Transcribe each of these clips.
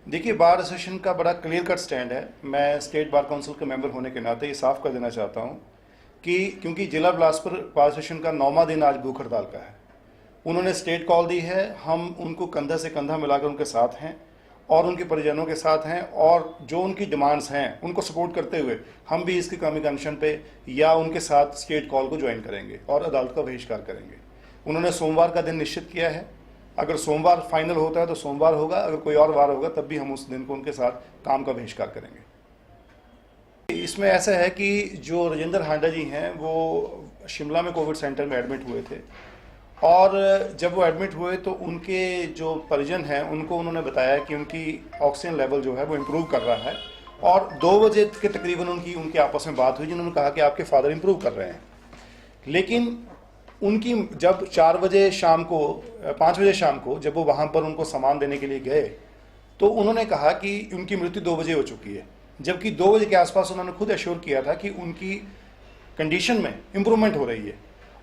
देखिए, bar association का बड़ा क्लियर कट स्टैंड है। मैं स्टेट बार काउंसिल के मेंबर होने के नाते ये साफ कर देना चाहता हूँ कि क्योंकि जिला बिलासपुर बार एसोसिएशन का 9वां दिन आज भूख हड़ताल का है। उन्होंने स्टेट कॉल दी है, हम उनको कंधा से कंधा मिलाकर उनके साथ हैं और उनके परिजनों के साथ हैं, और जो उनकी डिमांड्स हैं उनको सपोर्ट करते हुए हम भी इसकी कमी कमीशन पे या उनके साथ स्टेट कॉल को ज्वाइन करेंगे और अदालत का बहिष्कार करेंगे। उन्होंने सोमवार का दिन निश्चित किया है। अगर सोमवार फाइनल होता है तो सोमवार होगा, अगर कोई और वार होगा तब भी हम उस दिन को उनके साथ काम का बहिष्कार करेंगे। इसमें ऐसा है कि जो राजेंद्र हांडा जी हैं वो शिमला में कोविड सेंटर में एडमिट हुए थे, और जब वो एडमिट हुए तो उनके जो परिजन हैं उनको उन्होंने बताया कि उनकी ऑक्सीजन लेवल जो है वो इम्प्रूव कर रहा है, और 2 बजे के तकरीबन उनकी आपस में बात हुई जिन्होंने कहा कि आपके फादर इम्प्रूव कर रहे हैं। लेकिन उनकी जब 4 बजे शाम को 5 बजे शाम को जब वो वहाँ पर उनको सामान देने के लिए गए तो उन्होंने कहा कि उनकी मृत्यु 2 बजे हो चुकी है, जबकि 2 बजे के आसपास उन्होंने खुद एश्योर किया था कि उनकी कंडीशन में इम्प्रूवमेंट हो रही है।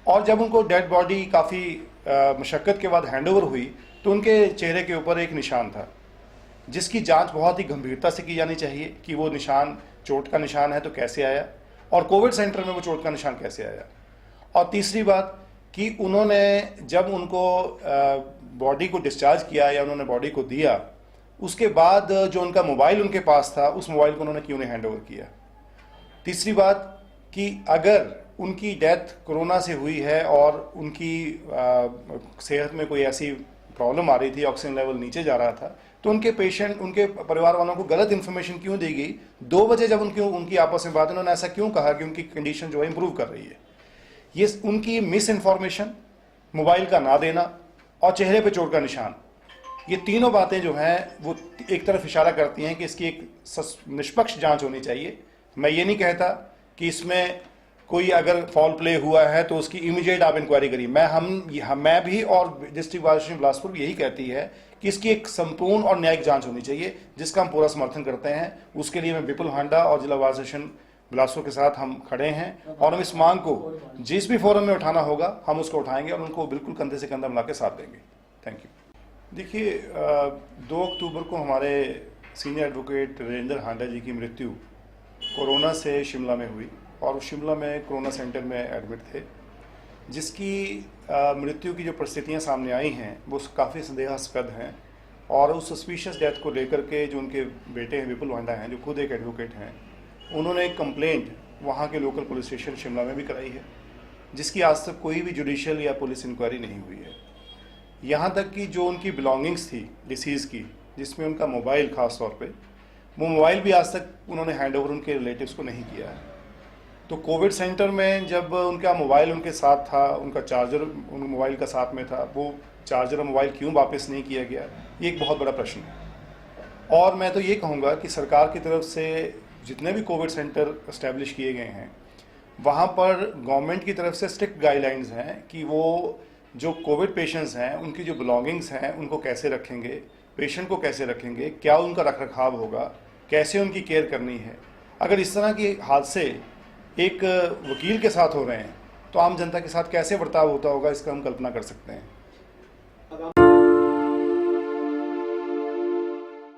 और जब उनको डेड बॉडी काफ़ी मशक्क़त के बाद हैंडओवर हुई तो उनके चेहरे के ऊपर एक निशान था, जिसकी जांच बहुत ही गंभीरता से की जानी चाहिए कि वो निशान चोट का निशान है तो कैसे आया, और कोविड सेंटर में वो चोट का निशान कैसे आया। और तीसरी बात कि उन्होंने जब उनको बॉडी को डिस्चार्ज किया या उन्होंने बॉडी को दिया, उसके बाद जो उनका मोबाइल उनके पास था उस मोबाइल को उन्होंने क्यों नहीं हैंडओवर किया। तीसरी बात कि अगर उनकी डेथ कोरोना से हुई है और उनकी सेहत में कोई ऐसी प्रॉब्लम आ रही थी, ऑक्सीजन लेवल नीचे जा रहा था, तो उनके पेशेंट उनके परिवार वालों को गलत इन्फॉर्मेशन क्यों दी गई। 2 बजे जब उनकी आपस में बात, उन्होंने ऐसा क्यों कहा कि उनकी कंडीशन जो है इंप्रूव कर रही है। ये उनकी मिस इन्फॉर्मेशन, मोबाइल का ना देना और चेहरे पे चोट का निशान, ये तीनों बातें जो हैं वो एक तरफ इशारा करती हैं कि इसकी एक निष्पक्ष जांच होनी चाहिए। मैं ये नहीं कहता कि इसमें कोई अगर फॉल प्ले हुआ है तो उसकी इमीडिएट आप इंक्वायरी करिए। मैं भी और डिस्ट्रिक्ट बार एसोसिएशन बिलासपुर भी यही कहती है कि इसकी एक संपूर्ण और न्यायिक जांच होनी चाहिए, जिसका हम पूरा समर्थन करते हैं। उसके लिए मैं विपुल हांडा और जिला बार एसोसिएशन बिलासपुर के साथ हम खड़े हैं, और हम इस मांग को जिस भी फोरम में उठाना होगा हम उसको उठाएंगे और उनको बिल्कुल कंधे से कंधा मिला के साथ देंगे। Thank you. देखिए, 2 अक्टूबर को हमारे सीनियर एडवोकेट राजेंद्र हांडा जी की मृत्यु कोरोना से शिमला में हुई, और शिमला में कोरोना सेंटर में एडमिट थे, जिसकी मृत्यु की जो परिस्थितियां सामने आई हैं वो काफ़ी संदेहास्पद हैं। और उस सस्पिशियस डेथ को लेकर के जो उनके बेटे हैं विपुल हांडा हैं, जो खुद एक एडवोकेट हैं, उन्होंने एक कंप्लेंट वहाँ के लोकल पुलिस स्टेशन शिमला में भी कराई है, जिसकी आज तक कोई भी जुडिशियल या पुलिस इंक्वायरी नहीं हुई है। यहाँ तक कि जो उनकी बिलोंगिंग्स थी डिसीज़ की, जिसमें उनका मोबाइल ख़ास तौर पे, वो मोबाइल भी आज तक उन्होंने हैंडओवर उनके रिलेटिव्स को नहीं किया है। तो कोविड सेंटर में जब उनका मोबाइल उनके साथ था, उनका चार्जर उन मोबाइल का साथ में था, वो चार्जर और मोबाइल क्यों वापस नहीं किया गया, ये एक बहुत बड़ा प्रश्न है। और मैं तो ये कहूँगा कि सरकार की तरफ से जितने भी कोविड सेंटर इस्टेब्लिश किए गए हैं वहाँ पर गवर्नमेंट की तरफ से स्ट्रिक्ट गाइडलाइंस हैं कि वो जो कोविड पेशेंट्स हैं उनकी जो बिलोंगिंग्स हैं उनको कैसे रखेंगे, पेशेंट को कैसे रखेंगे, क्या उनका रखरखाव होगा, कैसे उनकी केयर करनी है। अगर इस तरह के हादसे एक वकील के साथ हो रहे हैं तो आम जनता के साथ कैसे बर्ताव होता होगा, इसका हम कल्पना कर सकते हैं।